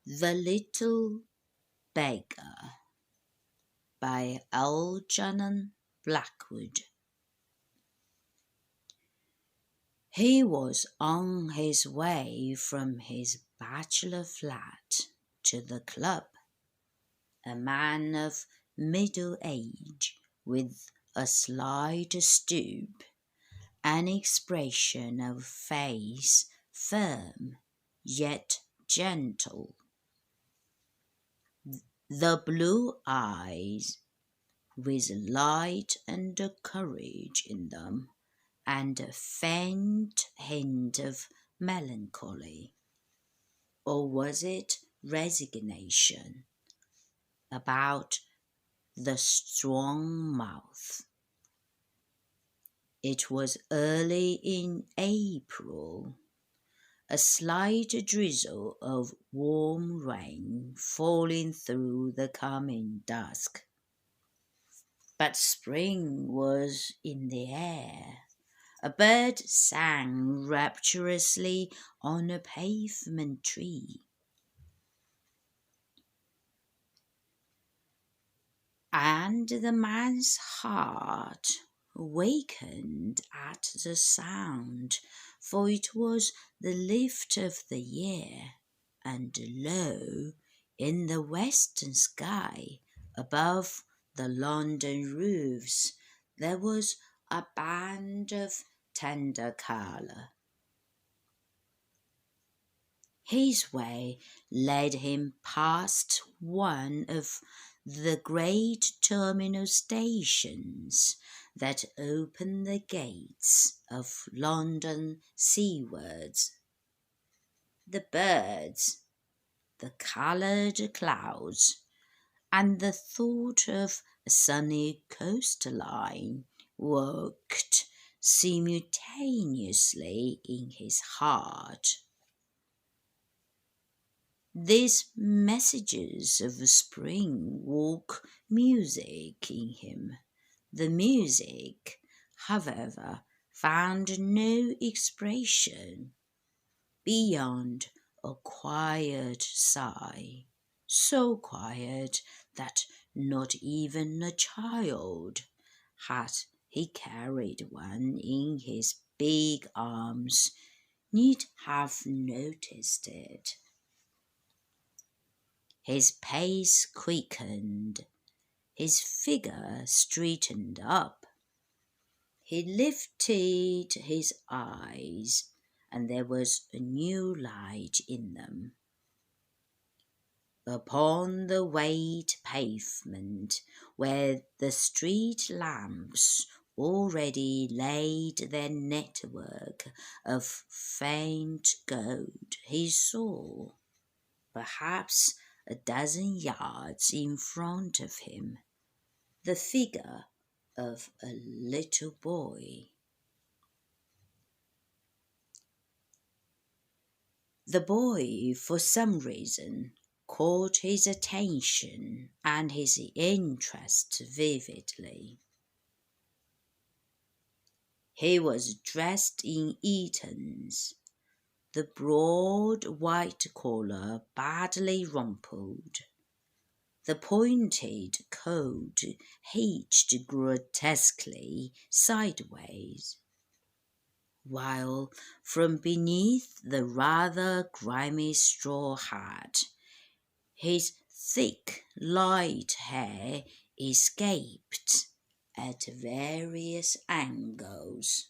The Little Beggar by Algernon Blackwood. He was on his way from his bachelor flat to the club, a man of middle age with a slight stoop, an expression of face firm yet gentle. The blue eyes, with light and courage in them, and a faint hint of melancholy, or was it resignation, about the strong mouth. It was early in April, a slight drizzle of warm rain falling through the coming dusk. But spring was in the air. A bird sang rapturously on a pavement tree, and the man's heart wakened at the sound, for it was the lift of the year, and low in the western sky above the London roofs there was a band of tender colour. His way led him past one of the great terminal stations that open the gates of London seawards. The birds, the coloured clouds, and the thought of a sunny coastline worked simultaneously in his heart. These messages of spring woke music in him. The music, however, found no expression beyond a quiet sigh, so quiet that not even a child, had he carried one in his big arms, need have noticed it. His pace quickened, his figure straightened up. He lifted his eyes, and there was a new light in them. Upon the wet pavement, where the street lamps already laid their network of faint gold, he saw, perhaps a dozen yards in front of him, the figure of a little boy. The boy, for some reason, caught his attention and his interest vividly. He was dressed in Eton's, the broad white collar badly rumpled, the pointed coat hitched grotesquely sideways, while from beneath the rather grimy straw hat his thick light hair escaped at various angles.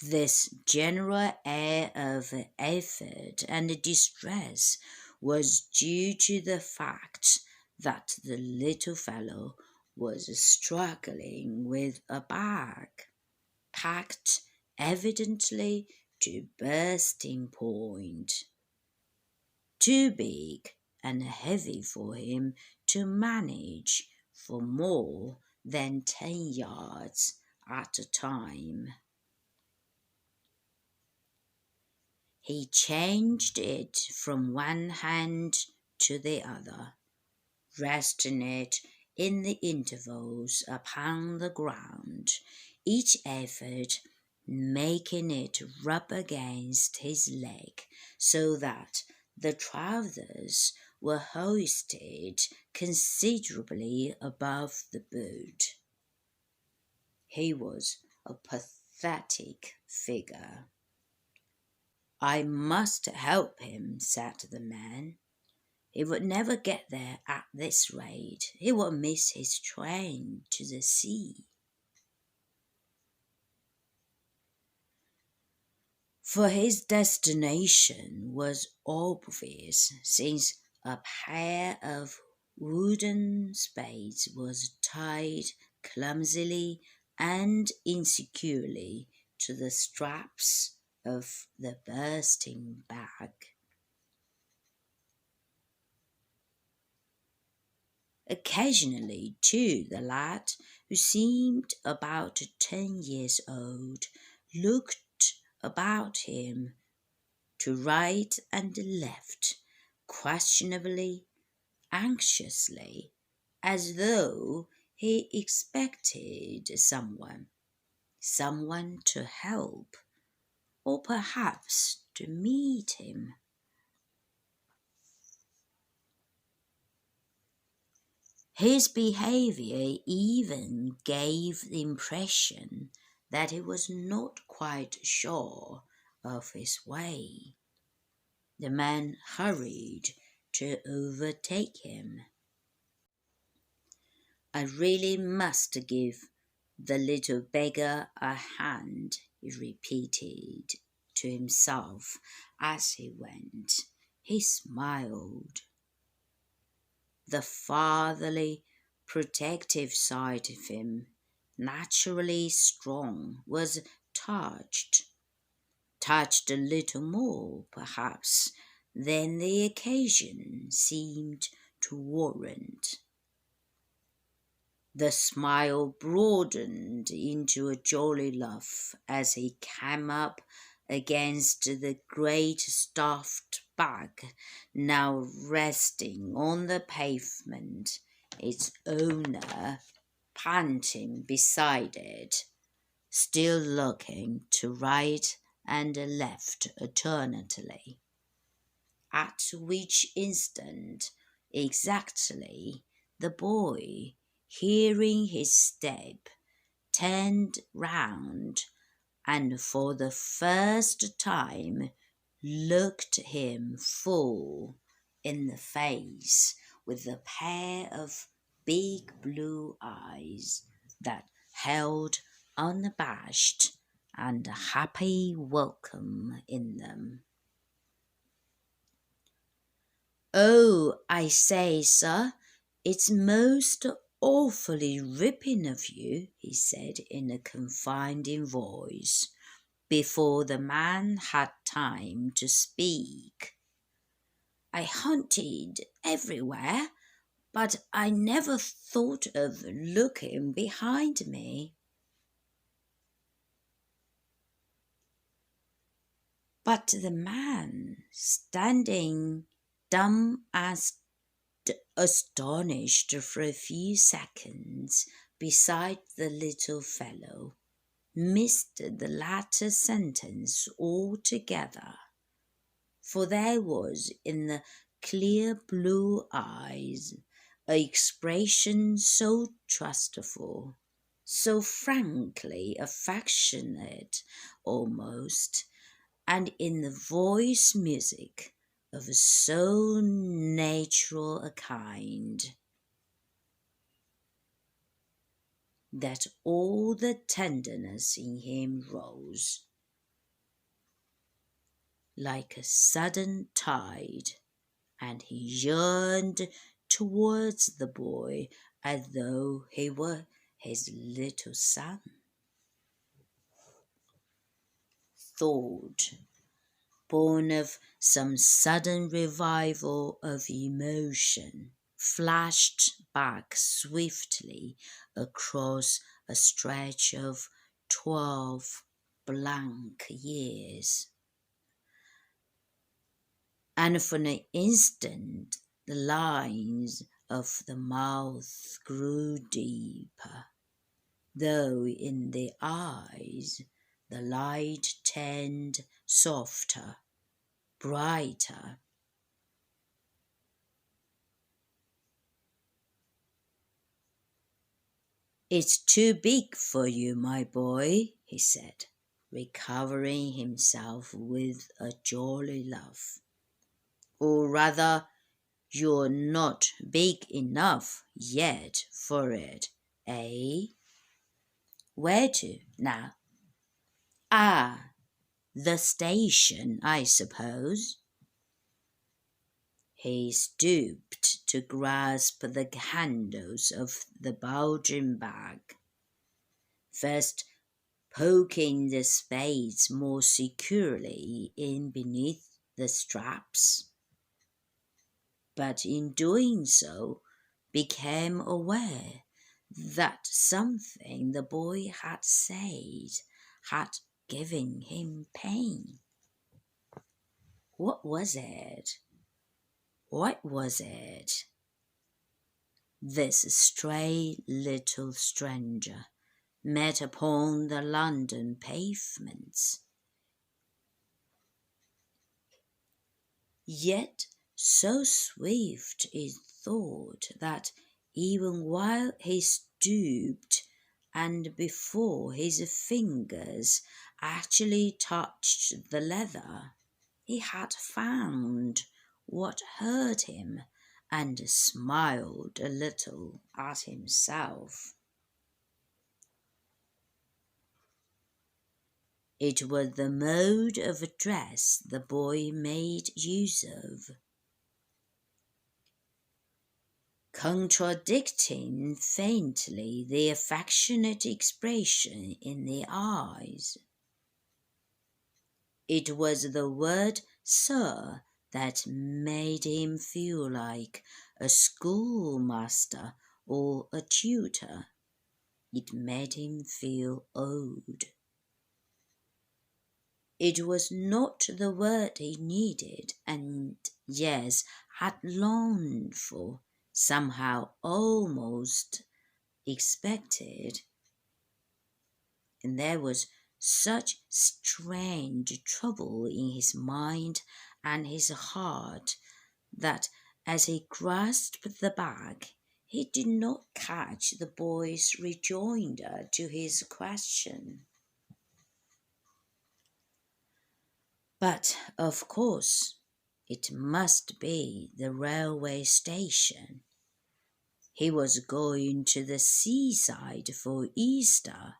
This general air of effort and distress was due to the fact that the little fellow was struggling with a bag, packed evidently to bursting point, too big and heavy for him to manage for more than 10 yards at a time. He changed it from one hand to the other, resting it in the intervals upon the ground, each effort making it rub against his leg so that The trousers were hoisted considerably above the boot. He was a pathetic figure. "I must help him," said the man. "He would never get there at this rate. He will miss his train to the sea." For his destination was obvious, since a pair of wooden spades was tied clumsily and insecurely to the straps of the bursting bag. Occasionally, too, the lad, who seemed about 10 years old, looked about him to right and left, questionably, anxiously, as though he expected someone to help, or perhaps to meet him. His behavior even gave the impression that he was not quite sure of his way. The man hurried to overtake him. "I really must give the little beggar a hand," he repeated to himself as he went. He smiled. The fatherly, protective side of him, naturally strong, was touched a little more, perhaps, than the occasion seemed to warrant. The smile broadened into a jolly laugh as he came up against the great stuffed bag now resting on the pavement, its owner panting beside it, still looking to right and left alternately. At which instant exactly the boy, hearing his step, turned round and for the first time looked him full in the face with a pair of big blue eyes that held unabashed and happy welcome in them. "Oh, I say, sir, it's most awfully ripping of you," he said in a confiding voice, before the man had time to speak. "I hunted everywhere, but I never thought of looking behind me." But the man, standing dumb as astonished for a few seconds beside the little fellow, missed the latter sentence altogether, for there was in the clear blue eyes an expression so trustful, so frankly affectionate almost, and in the voice music of so natural a kind, that all the tenderness in him rose like a sudden tide, and he yearned towards the boy as though he were his little son. Thought, born of some sudden revival of emotion, flashed back swiftly across a stretch of 12 blank years. And for an instant the lines of the mouth grew deeper, though in the eyes the light turned softer, brighter, It's too big for you, my boy, he said, recovering himself with a jolly laugh. Or rather, you're not big enough yet for it, eh? Where to now? Ah, the station, I suppose. He stooped to grasp the handles of the bulging bag, first poking the spades more securely in beneath the straps, but in doing so became aware that something the boy had said had given him pain. What was it? What was it? This stray little stranger met upon the London pavements, yet so swift is thought that even while he stooped and before his fingers actually touched the leather, he had found what hurt him and smiled a little at himself. It was the mode of address the boy made use of, contradicting faintly the affectionate expression in the eyes. It was the word sir that made him feel like a schoolmaster or a tutor. It made him feel old. It was not the word he needed and, yes, had longed for, somehow almost expected. And there was such strange trouble in his mind and his heart that as he grasped the bag, he did not catch the boy's rejoinder to his question. But, of course, it must be the railway station. He was going to the seaside for Easter.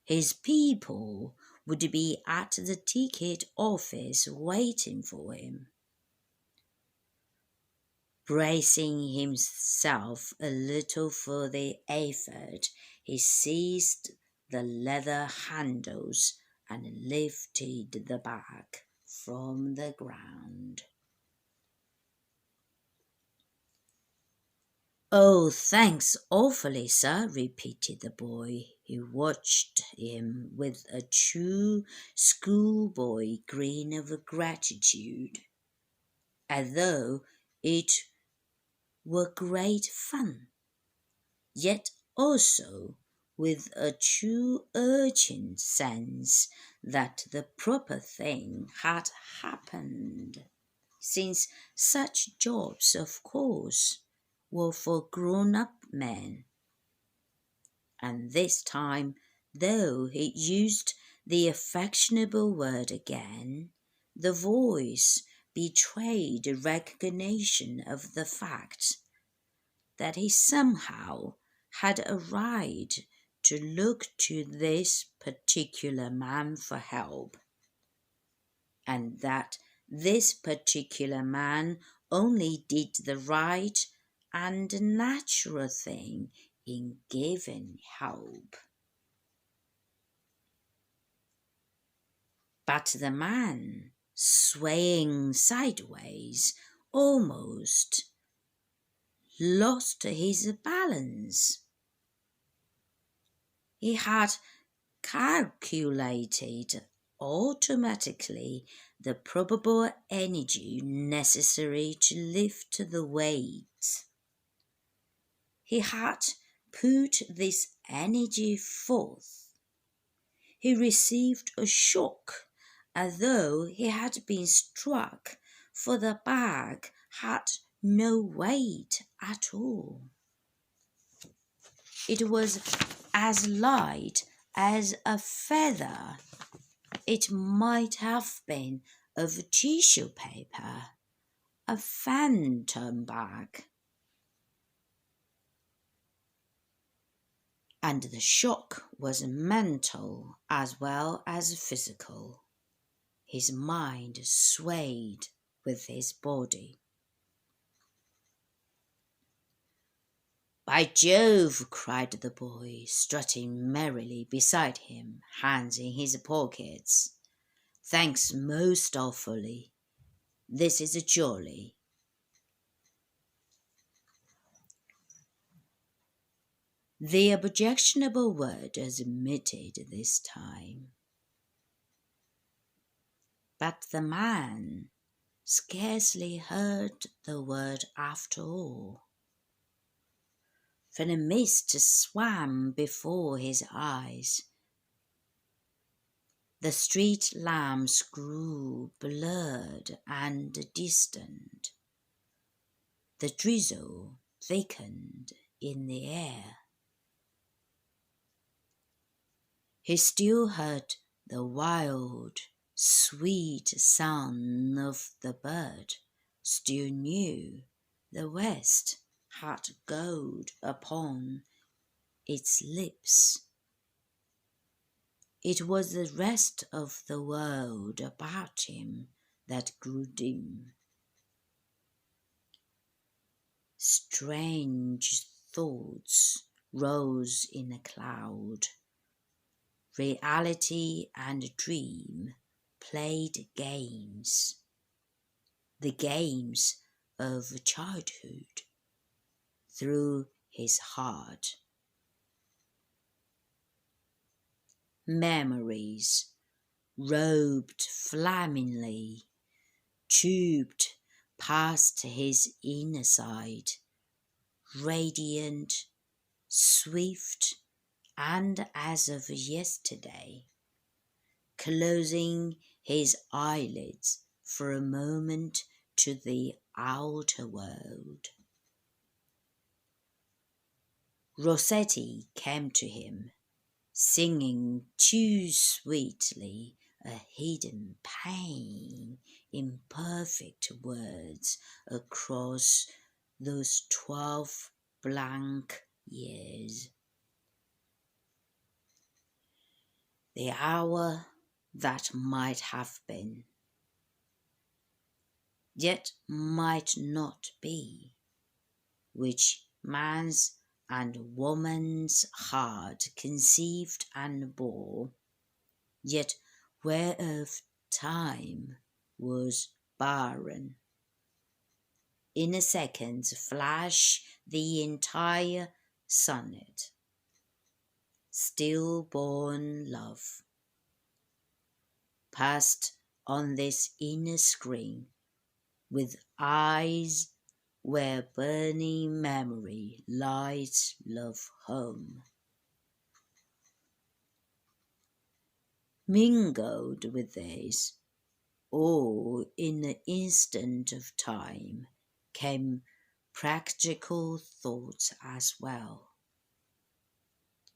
His people would be at the ticket office waiting for him. Bracing himself a little for the effort, he seized the leather handles and lifted the bag from the ground. "Oh, thanks awfully, sir," repeated the boy. He watched him with a true schoolboy grin of gratitude, as though it were great fun, yet also with a true urgent sense that the proper thing had happened, since such jobs, of course, were for grown-up men. And this time, though he used the affectionable word again, the voice betrayed recognition of the fact that he somehow had a right to look to this particular man for help, and that this particular man only did the right and natural thing in giving help. But the man, swaying sideways, almost lost his balance. He had calculated automatically the probable energy necessary to lift the weight. He had put this energy forth. He received a shock as though he had been struck, for the bag had no weight at all. It was as light as a feather. It might have been of tissue paper, a phantom bag. And the shock was mental as well as physical. His mind swayed with his body. "By Jove!" cried the boy, strutting merrily beside him, hands in his pockets. "Thanks most awfully. This is jolly." The objectionable word was omitted this time. But the man scarcely heard the word after all. For the mist swam before his eyes. The street lamps grew blurred and distant. The drizzle thickened in the air. He still heard the wild, sweet song of the bird, still knew the west had gold upon its lips. It was the rest of the world about him that grew dim. Strange thoughts rose in a cloud. Reality and dream played games, the games of childhood, through his heart. Memories, robed flamingly, tubed past his inner side, radiant, swift, and as of yesterday, closing his eyelids for a moment to the outer world. Rossetti came to him, singing too sweetly a hidden pain in perfect words across those 12 blank years. The hour that might have been, yet might not be, which man's and woman's heart conceived and bore, yet whereof time was barren. In a second's flash the entire sonnet, stillborn love, passed on this inner screen, with eyes where burning memory lights love home. Mingled with this, all in an instant of time, came practical thoughts as well.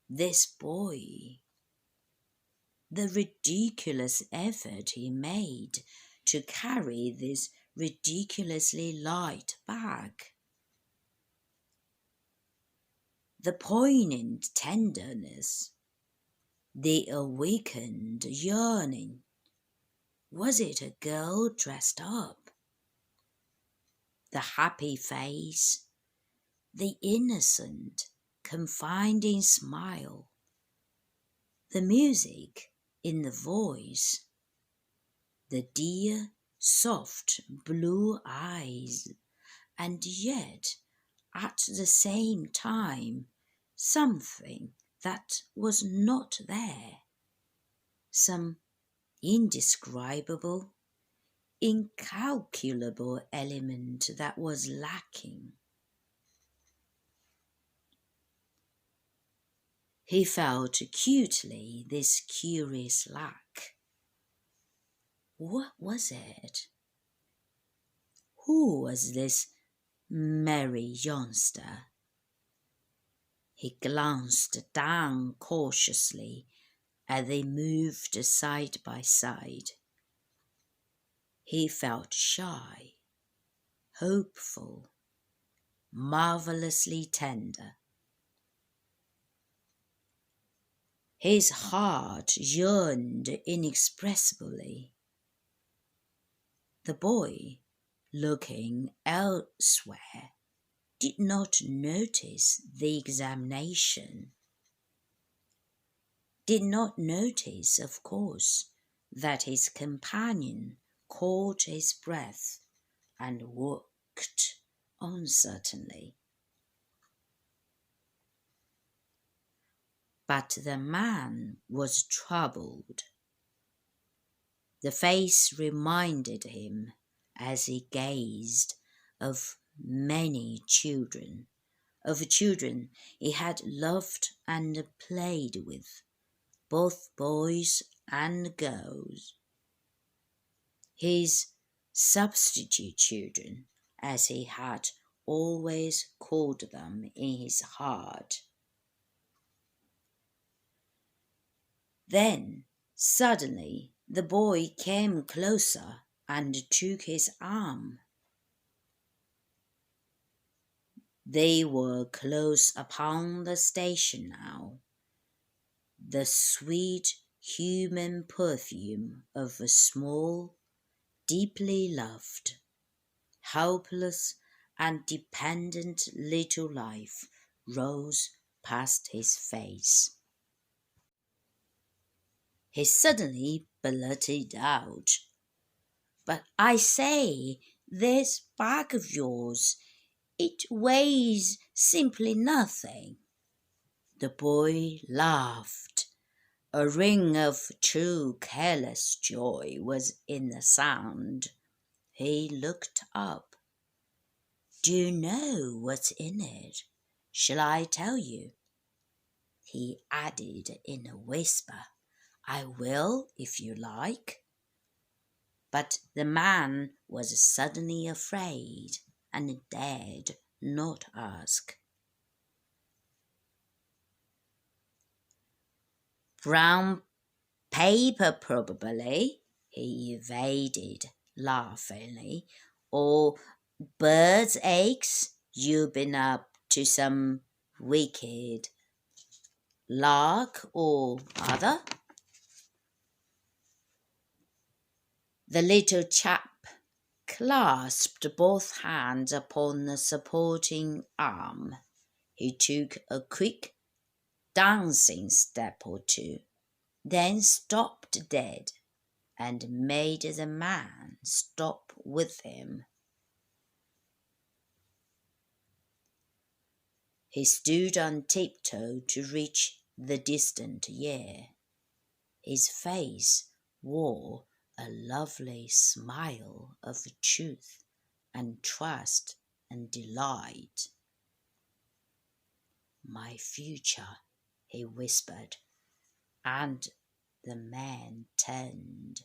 This boy, the ridiculous effort he made to carry this ridiculously light bag, the poignant tenderness, the awakened yearning. Was it a girl dressed up? The happy face, the innocent, confiding smile, the music in the voice, the dear, soft blue eyes, and yet, at the same time, something that was not there, some indescribable, incalculable element that was lacking. He felt acutely this curious lack. What was it? Who was this merry youngster? He glanced down cautiously as they moved side by side. He felt shy, hopeful, marvelously tender. His heart yearned inexpressibly. The boy, looking elsewhere, did not notice the examination. Did not notice, of course, that his companion caught his breath and walked uncertainly. But the man was troubled. The face reminded him, as he gazed, of many children, of children he had loved and played with, both boys and girls. His substitute children, as he had always called them in his heart. Then, suddenly, the boy came closer and took his arm. They were close upon the station now. The sweet human perfume of a small, deeply loved, helpless and dependent little life rose past his face. He suddenly blurted out, "But I say, this bag of yours, it weighs simply nothing." The boy laughed. A ring of true careless joy was in the sound. He looked up. "Do you know what's in it? Shall I tell you?" He added in a whisper. "I will, if you like." But the man was suddenly afraid and dared not ask. "Brown paper, probably," he evaded laughingly. "Or birds' eggs. You've been up to some wicked lark or other." The little chap clasped both hands upon the supporting arm. He took a quick, dancing step or two, then stopped dead and made the man stop with him. He stood on tiptoe to reach the distant year. His face wore a lovely smile of truth and trust and delight. "My future," he whispered, and the man turned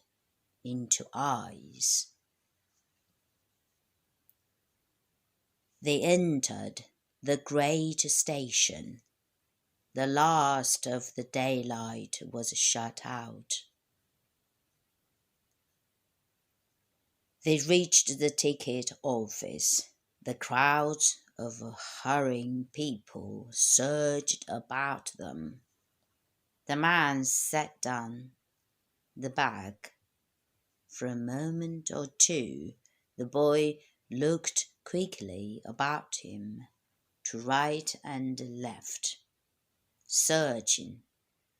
into eyes. They entered the great station. The last of the daylight was shut out. They reached the ticket office. The crowds of hurrying people surged about them. The man set down the bag. For a moment or two, the boy looked quickly about him, to right and left, searching,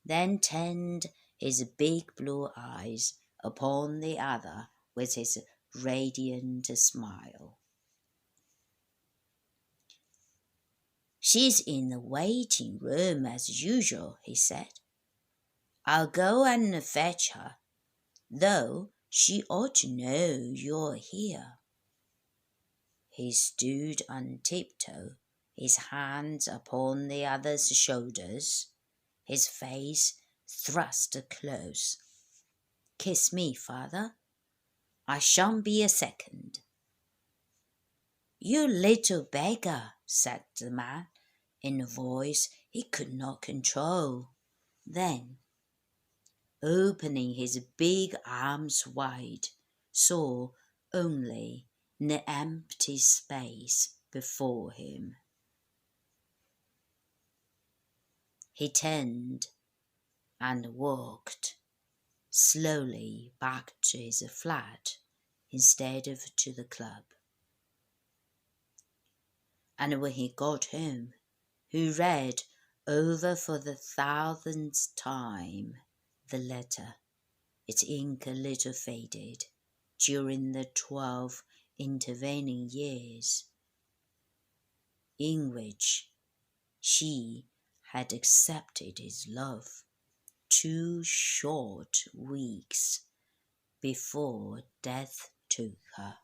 then turned his big blue eyes upon the other with his radiant smile. "She's in the waiting room as usual," he said. "I'll go and fetch her, though she ought to know you're here." He stood on tiptoe, his hands upon the other's shoulders, his face thrust close. "Kiss me, father. I shan't be a second." "You little beggar," said the man, in a voice he could not control. Then, opening his big arms wide, saw only an empty space before him. He turned and walked slowly back to his flat instead of to the club. And when he got home, he read over for the 1000th time the letter, its ink a little faded during the 12 intervening years, in which she had accepted his love 2 short weeks before death took her.